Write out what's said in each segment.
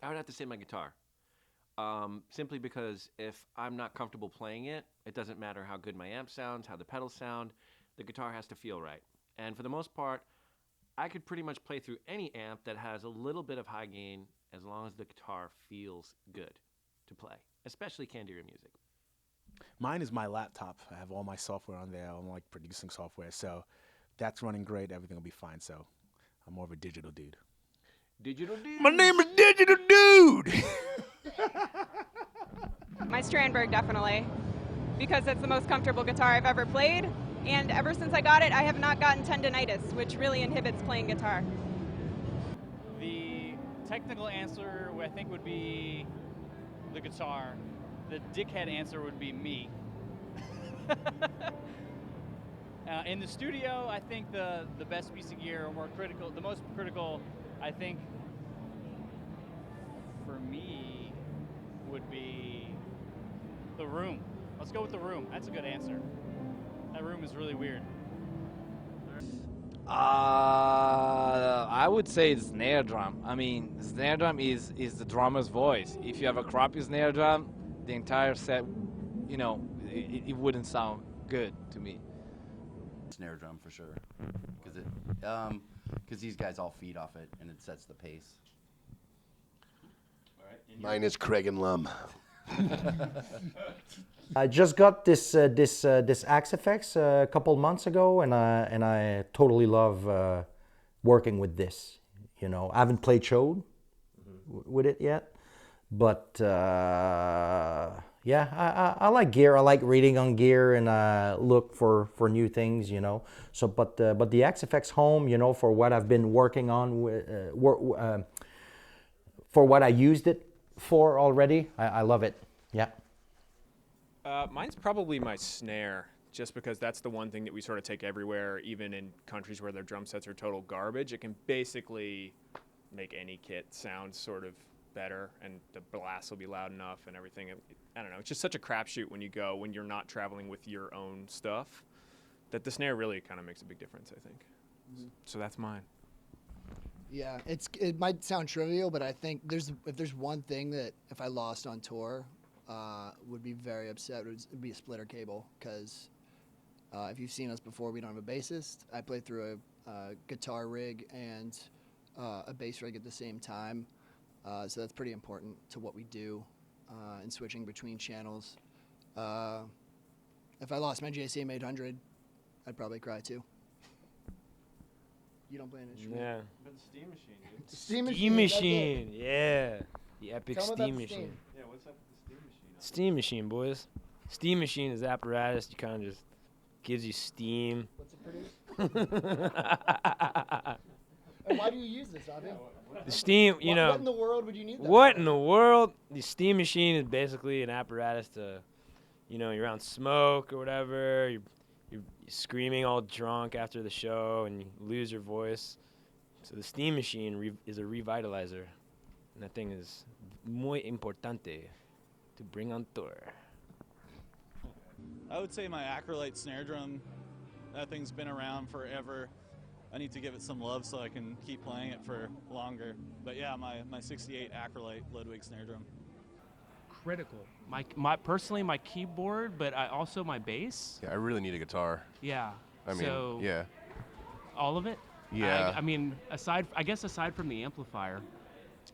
I would have to say my guitar. Simply because if I'm not comfortable playing it, it doesn't matter how good my amp sounds, how the pedals sound, the guitar has to feel right. And for the most part, I could pretty much play through any amp that has a little bit of high gain as long as the guitar feels good to play, especially Candiria music. Mine is my laptop. I have all my software on there. I'm like producing software, so that's running great. Everything will be fine. So I'm more of a digital dude. Digital dude. My name is Digital Dude. My Strandberg, definitely, because it's the most comfortable guitar I've ever played. And ever since I got it, I have not gotten tendinitis, which really inhibits playing guitar. The technical answer, I think, would be the guitar. The dickhead answer would be me. In the studio, I think the best piece of gear, or more critical, the most critical, I think, for me, would be the room. Let's go with the room. That's a good answer. That room is really weird. I would say snare drum. I mean, snare drum is the drummer's voice. If you have a crappy snare drum, the entire set, you know, it wouldn't sound good to me. Snare drum for sure, because these guys all feed off it and it sets the pace. All right. Mine is Craig and Lum. I just got this Axe Effects a couple months ago, and I totally love working with this. You know, I haven't played Chode with it yet, but yeah, I like gear. I like reading on gear, and look for new things. You know, so but the Axe Effects Home, you know, for what I've been working on with, for what I used it for already, I love it. Yeah. Mine's probably my snare, just because that's the one thing that we sort of take everywhere, even in countries where their drum sets are total garbage. It can basically make any kit sound sort of better, and the blast will be loud enough and everything. I don't know. It's just such a crapshoot when you're not traveling with your own stuff, that the snare really kind of makes a big difference, I think. Mm-hmm. So that's mine. Yeah, it might sound trivial, but I think if there's one thing that if I lost on tour, would be very upset, would be a splitter cable, because if you've seen us before, we don't have a bassist. I play through a guitar rig and a bass rig at the same time, so that's pretty important to what we do in switching between channels. If I lost my JCM 800, I'd probably cry too. You don't play an instrument? Yeah. But the steam machine, dude. Steam machine, yeah. The epic Tell me steam about the machine. steam. Yeah, what's up with the steam machine? Steam machine, boys. Steam machine is apparatus. You kind of just gives you steam. What's it produce? And why do you use this, Avi? The steam, you know. What in the world would you need that What for? in the world? The steam machine is basically an apparatus to, you know, you're around smoke or whatever. You're screaming all drunk after the show and you lose your voice. So the steam machine is a revitalizer. And that thing is muy importante to bring on tour. I would say my Acrolite snare drum. That thing's been around forever. I need to give it some love so I can keep playing it for longer. But yeah, my 68 Acrolite Ludwig snare drum. Critical. Personally, my keyboard, but also my bass. Yeah, I really need a guitar. Yeah. I mean, so yeah. All of it? Yeah. I mean, aside from the amplifier,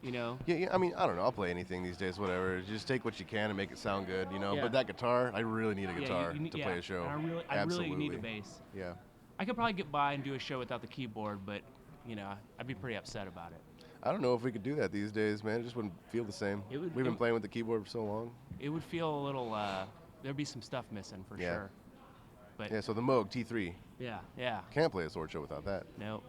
you know. Yeah, I mean, I don't know. I'll play anything these days, whatever. Just take what you can and make it sound good, you know. Yeah. But that guitar, I really need a guitar you to play a show. And I really need a bass. Yeah. I could probably get by and do a show without the keyboard, but, you know, I'd be pretty upset about it. I don't know if we could do that these days, man. It just wouldn't feel the same. We've been playing with the keyboard for so long. It would feel a little, there'd be some stuff missing for sure. But yeah, so the Moog T3. Yeah, yeah. Can't play a sword show without that. Nope.